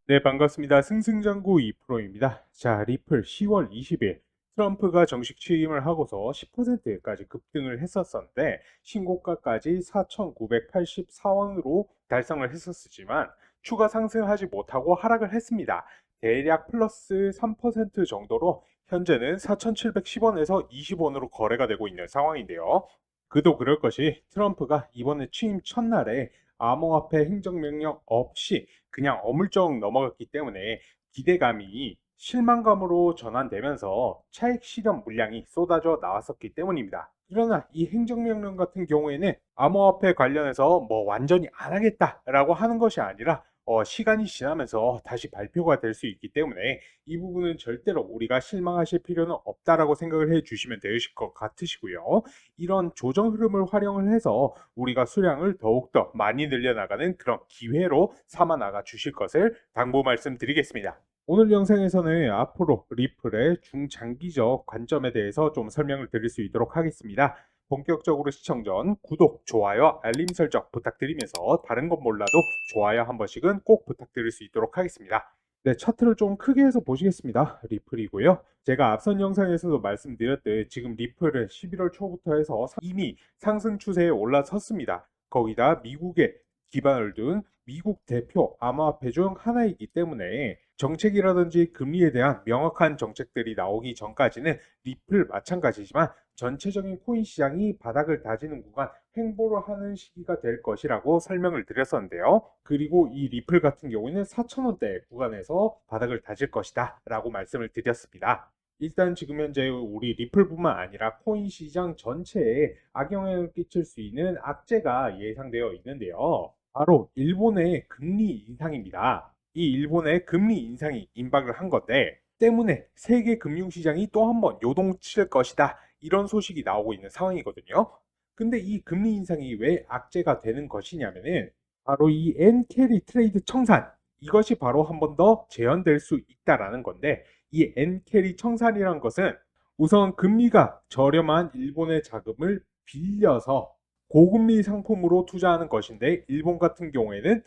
네, 반갑습니다. 승승장구 2프로입니다. 자, 리플 10월 20일 트럼프가 정식 취임을 하고서 10%까지 급등을 했었는데 신고가까지 4,984원으로 달성을 했었지만 추가 상승하지 못하고 하락을 했습니다. 대략 플러스 3% 정도로 현재는 4,710원에서 20원으로 거래가 되고 있는 상황인데요. 그도 그럴 것이 트럼프가 이번에 취임 첫날에 암호화폐 행정명령 없이 그냥 어물쩍 넘어갔기 때문에 기대감이 실망감으로 전환되면서 차익 실현 물량이 쏟아져 나왔었기 때문입니다. 그러나 이 행정명령 같은 경우에는 암호화폐 관련해서 뭐 완전히 안 하겠다라고 하는 것이 아니라 시간이 지나면서 다시 발표가 될 수 있기 때문에 이 부분은 절대로 우리가 실망하실 필요는 없다라고 생각을 해 주시면 되실 것 같으시고요. 이런 조정 흐름을 활용을 해서 우리가 수량을 더욱더 많이 늘려나가는 그런 기회로 삼아 나가 주실 것을 당부 말씀드리겠습니다. 오늘 영상에서는 앞으로 리플의 중장기적 관점에 대해서 좀 설명을 드릴 수 있도록 하겠습니다. 본격적으로 시청 전 구독, 좋아요, 알림 설정 부탁드리면서 다른 건 몰라도 좋아요 한 번씩은 꼭 부탁드릴 수 있도록 하겠습니다. 네, 차트를 좀 크게 해서 보시겠습니다. 리플이고요. 제가 앞선 영상에서도 말씀드렸듯 지금 리플은 11월 초부터 해서 이미 상승 추세에 올라섰습니다. 거기다 미국에 기반을 둔 미국 대표 암호화폐 중 하나이기 때문에 정책이라든지 금리에 대한 명확한 정책들이 나오기 전까지는 리플 마찬가지지만 전체적인 코인 시장이 바닥을 다지는 구간 횡보를 하는 시기가 될 것이라고 설명을 드렸었는데요. 그리고 이 리플 같은 경우에는 4,000원대 구간에서 바닥을 다질 것이다 라고 말씀을 드렸습니다. 일단 지금 현재 우리 리플뿐만 아니라 코인 시장 전체에 악영향을 끼칠 수 있는 악재가 예상되어 있는데요. 바로 일본의 금리 인상입니다. 이 일본의 금리 인상이 임박을 한 건데 때문에 세계 금융시장이 또 한 번 요동칠 것이다. 이런 소식이 나오고 있는 상황이거든요. 근데 이 금리 인상이 왜 악재가 되는 것이냐면은 바로 이 엔캐리 트레이드 청산 이것이 바로 한 번 더 재현될 수 있다라는 건데 이 엔캐리 청산이란 것은 우선 금리가 저렴한 일본의 자금을 빌려서 고금리 상품으로 투자하는 것인데 일본 같은 경우에는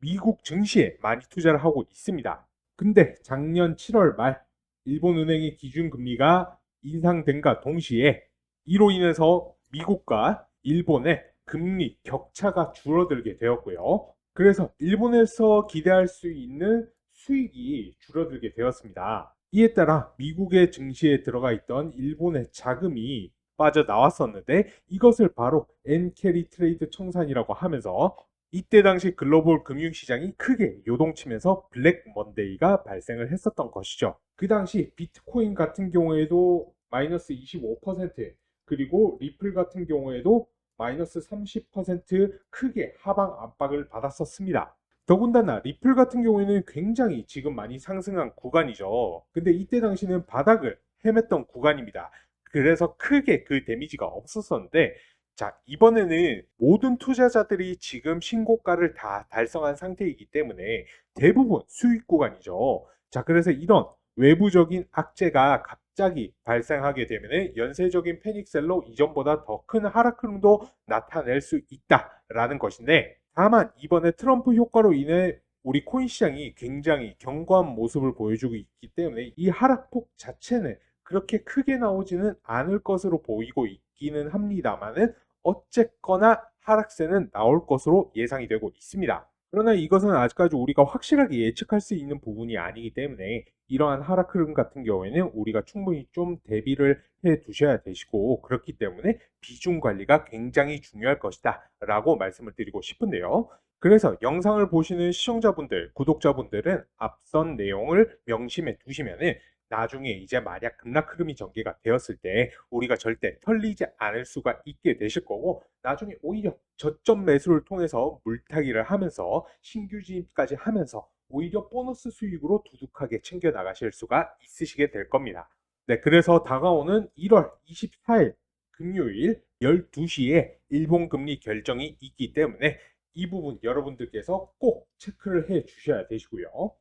미국 증시에 많이 투자를 하고 있습니다. 근데 작년 7월 말 일본은행의 기준금리가 인상된과 동시에 이로 인해서 미국과 일본의 금리 격차가 줄어들게 되었고요. 그래서 일본에서 기대할 수 있는 수익이 줄어들게 되었습니다. 이에 따라 미국의 증시에 들어가 있던 일본의 자금이 빠져나왔었는데 이것을 바로 엔캐리 트레이드 청산이라고 하면서 이때 당시 글로벌 금융시장이 크게 요동치면서 블랙 먼데이가 발생을 했었던 것이죠. 그 당시 비트코인 같은 경우에도 마이너스 25% 그리고 리플 같은 경우에도 마이너스 30% 크게 하방 압박을 받았었습니다. 더군다나 리플 같은 경우에는 굉장히 지금 많이 상승한 구간이죠. 근데 이때 당시는 바닥을 헤맸던 구간입니다. 그래서 크게 그 데미지가 없었었는데 자, 이번에는 모든 투자자들이 지금 신고가를 다 달성한 상태이기 때문에 대부분 수익 구간이죠. 자, 그래서 이런 외부적인 악재가 갑자기 발생하게 되면 연쇄적인 패닉셀로 이전보다 더 큰 하락 흐름도 나타낼 수 있다라는 것인데 다만 이번에 트럼프 효과로 인해 우리 코인 시장이 굉장히 견고한 모습을 보여주고 있기 때문에 이 하락폭 자체는 그렇게 크게 나오지는 않을 것으로 보이고 있기는 합니다만은 어쨌거나 하락세는 나올 것으로 예상이 되고 있습니다. 그러나 이것은 아직까지 우리가 확실하게 예측할 수 있는 부분이 아니기 때문에 이러한 하락 흐름 같은 경우에는 우리가 충분히 좀 대비를 해 두셔야 되시고 그렇기 때문에 비중 관리가 굉장히 중요할 것이다 라고 말씀을 드리고 싶은데요. 그래서 영상을 보시는 시청자분들, 구독자분들은 앞선 내용을 명심해 두시면은 나중에 이제 만약 급락 흐름이 전개가 되었을 때 우리가 절대 털리지 않을 수가 있게 되실 거고 나중에 오히려 저점 매수를 통해서 물타기를 하면서 신규 진입까지 하면서 오히려 보너스 수익으로 두둑하게 챙겨 나가실 수가 있으시게 될 겁니다. 네, 그래서 다가오는 1월 24일 금요일 12시에 일본 금리 결정이 있기 때문에 이 부분 여러분들께서 꼭 체크를 해 주셔야 되시고요.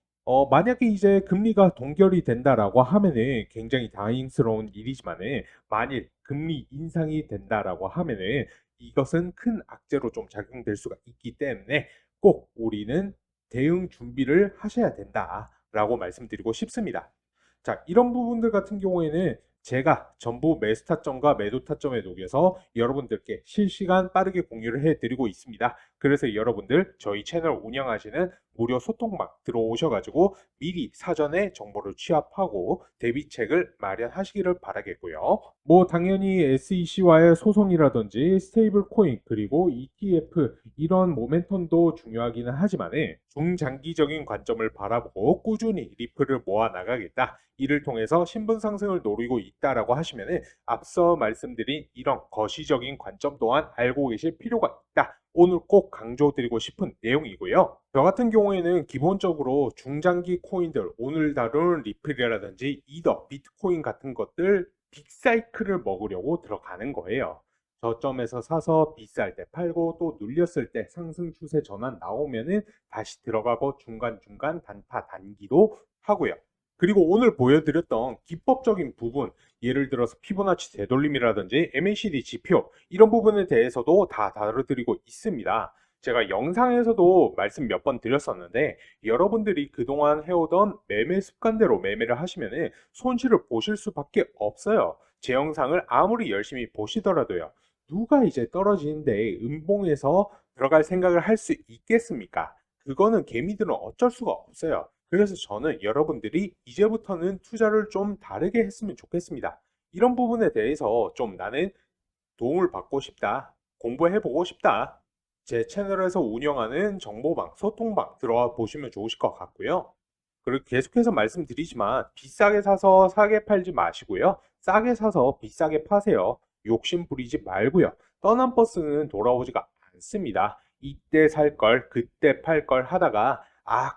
만약에 이제 금리가 동결이 된다라고 하면은 굉장히 다행스러운 일이지만은 만일 금리 인상이 된다라고 하면은 이것은 큰 악재로 좀 작용될 수가 있기 때문에 꼭 우리는 대응 준비를 하셔야 된다라고 말씀드리고 싶습니다. 자, 이런 부분들 같은 경우에는 제가 전부 매수 타점과 매도 타점에 녹여서 여러분들께 실시간 빠르게 공유를 해드리고 있습니다. 그래서 여러분들 저희 채널 운영하시는 무료 소통방 들어오셔가지고 미리 사전에 정보를 취합하고 대비책을 마련하시기를 바라겠고요. 뭐 당연히 SEC와의 소송이라든지 스테이블 코인 그리고 ETF 이런 모멘텀도 중요하기는 하지만 중장기적인 관점을 바라보고 꾸준히 리플을 모아 나가겠다. 이를 통해서 신분 상승을 노리고 있다라고 하시면 앞서 말씀드린 이런 거시적인 관점 또한 알고 계실 필요가 있다. 오늘 꼭 강조드리고 싶은 내용이고요. 저 같은 경우에는 기본적으로 중장기 코인들, 오늘 다룬 리플이라든지 이더, 비트코인 같은 것들 빅사이클을 먹으려고 들어가는 거예요. 저점에서 사서 비쌀 때 팔고 또 눌렸을 때 상승 추세 전환 나오면은 다시 들어가고 중간중간 단타 단기도 하고요. 그리고 오늘 보여드렸던 기법적인 부분, 예를 들어서 피보나치 되돌림이라든지 MACD 지표 이런 부분에 대해서도 다 다뤄드리고 있습니다. 제가 영상에서도 말씀 몇 번 드렸었는데 여러분들이 그동안 해오던 매매 습관대로 매매를 하시면 손실을 보실 수밖에 없어요. 제 영상을 아무리 열심히 보시더라도요. 누가 이제 떨어지는데 음봉에서 들어갈 생각을 할 수 있겠습니까? 그거는 개미들은 어쩔 수가 없어요. 그래서 저는 여러분들이 이제부터는 투자를 좀 다르게 했으면 좋겠습니다. 이런 부분에 대해서 좀 나는 도움을 받고 싶다. 공부해보고 싶다. 제 채널에서 운영하는 정보방, 소통방 들어와 보시면 좋으실 것 같고요. 그리고 계속해서 말씀드리지만 비싸게 사서 싸게 팔지 마시고요. 싸게 사서 비싸게 파세요. 욕심 부리지 말고요. 떠난 버스는 돌아오지가 않습니다. 이때 살 걸, 그때 팔 걸 하다가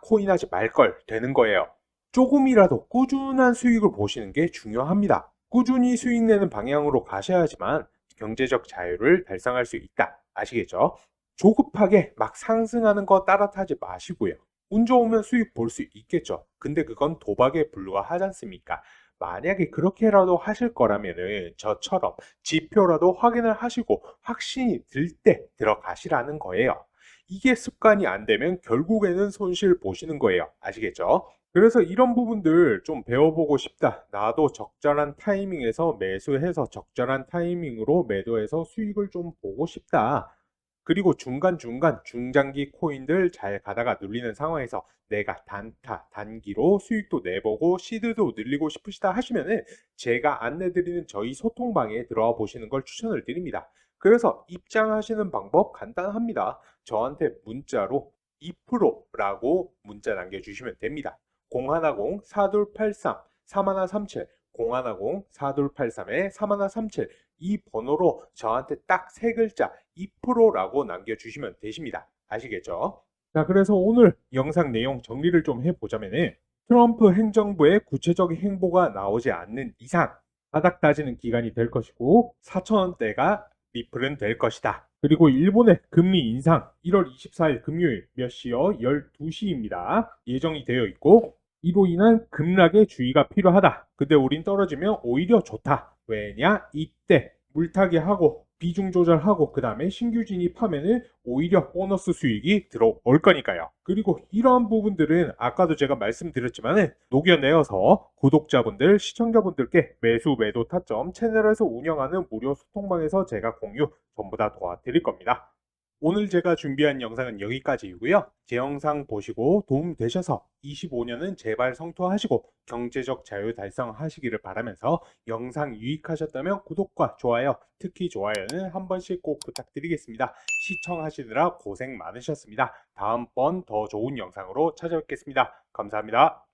코인 하지 말 걸 되는 거예요. 조금이라도 꾸준한 수익을 보시는 게 중요합니다. 꾸준히 수익 내는 방향으로 가셔야지만 경제적 자유를 달성할 수 있다. 아시겠죠? 조급하게 막 상승하는 거 따라타지 마시고요. 운 좋으면 수익 볼 수 있겠죠. 근데 그건 도박에 불과하지 않습니까? 만약에 그렇게라도 하실 거라면은 저처럼 지표라도 확인을 하시고 확신이 들 때 들어가시라는 거예요. 이게 습관이 안 되면 결국에는 손실 보시는 거예요. 아시겠죠? 그래서 이런 부분들 좀 배워보고 싶다. 나도 적절한 타이밍에서 매수해서 적절한 타이밍으로 매도해서 수익을 좀 보고 싶다. 그리고 중간중간 중장기 코인들 잘 가다가 눌리는 상황에서 내가 단타, 단기로 수익도 내보고 시드도 늘리고 싶으시다 하시면은 제가 안내드리는 저희 소통방에 들어와 보시는 걸 추천을 드립니다. 그래서 입장하시는 방법 간단합니다. 저한테 문자로 2%라고 문자 남겨주시면 됩니다. 010-4283-3137 010-4283-3137 이 번호로 저한테 딱 세 글자 2%라고 남겨주시면 되십니다. 아시겠죠? 자, 그래서 오늘 영상 내용 정리를 좀 해보자면은 트럼프 행정부의 구체적인 행보가 나오지 않는 이상 바닥 다지는 기간이 될 것이고 4,000원대가 리플은 될 것이다. 그리고 일본의 금리 인상 1월 24일 금요일 몇 시요? 12시입니다. 예정이 되어 있고 이로 인한 급락에 주의가 필요하다. 근데 우린 떨어지면 오히려 좋다. 왜냐? 이때 물타기 하고 비중 조절하고 그 다음에 신규 진입하면은 오히려 보너스 수익이 들어올 거니까요. 그리고 이러한 부분들은 아까도 제가 말씀드렸지만 녹여내어서 구독자분들, 시청자분들께 매수 매도 타점 채널에서 운영하는 무료 소통방에서 제가 공유 전부 다 도와드릴 겁니다. 오늘 제가 준비한 영상은 여기까지이고요. 제 영상 보시고 도움 되셔서 25년은 제발 성투하시고 경제적 자유 달성하시기를 바라면서 영상 유익하셨다면 구독과 좋아요, 특히 좋아요는 한 번씩 꼭 부탁드리겠습니다. 시청하시느라 고생 많으셨습니다. 다음번 더 좋은 영상으로 찾아뵙겠습니다. 감사합니다.